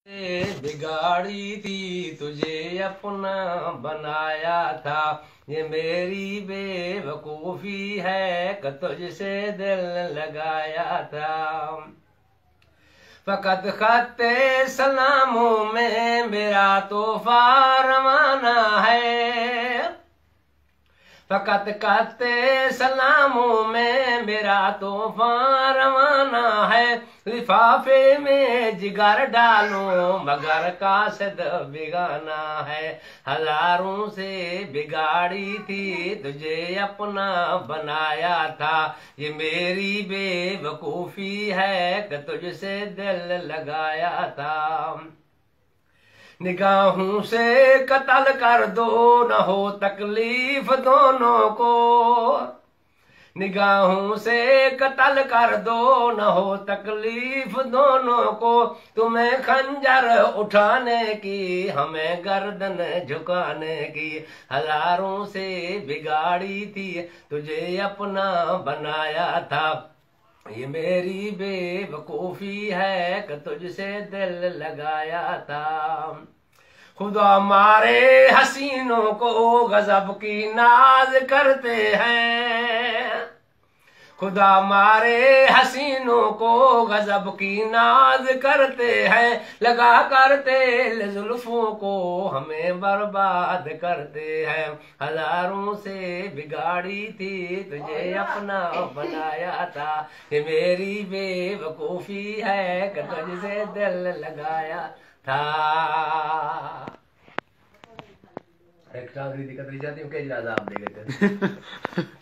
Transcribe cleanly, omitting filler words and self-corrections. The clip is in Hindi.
बिगाड़ी थी तुझे अपना बनाया था, ये मेरी बेवकूफी है कि तुझसे दिल लगाया था। फकत खत्ते सलामों में मेरा तोहफा रवाना है, फकत खत्ते सलामों में मेरा तोहफा रवाना है। लिफाफे में जिगर डालो मगर कासद बिगाना है, हजारों से बिगाड़ी थी तुझे अपना बनाया था, ये मेरी बेवकूफी है कि तुझसे दिल लगाया था। निगाहों से कत्ल कर दो न हो तकलीफ दोनों को, निगाहों से कत्ल कर दो न हो तकलीफ दोनों को। तुम्हें खंजर उठाने की हमें गर्दन झुकाने की, हजारों से बिगाड़ी थी तुझे अपना बनाया था, ये मेरी बेवकूफी है कि तुझसे दिल लगाया था। खुदा मारे हसीनों को गजब की नाज करते हैं, खुदा मारे हसीनों को गजब की नाज करते हैं। लगा कर तेल जुल्फों को हमें बर्बाद करते हैं, हजारों से बिगाड़ी थी तुझे अपना बनाया था, ये मेरी बेवकूफी है कि तुझसे दिल लगाया था। एक दिक्कत रह जाती हूँ, क्या इजाज़त आप दे गए थे।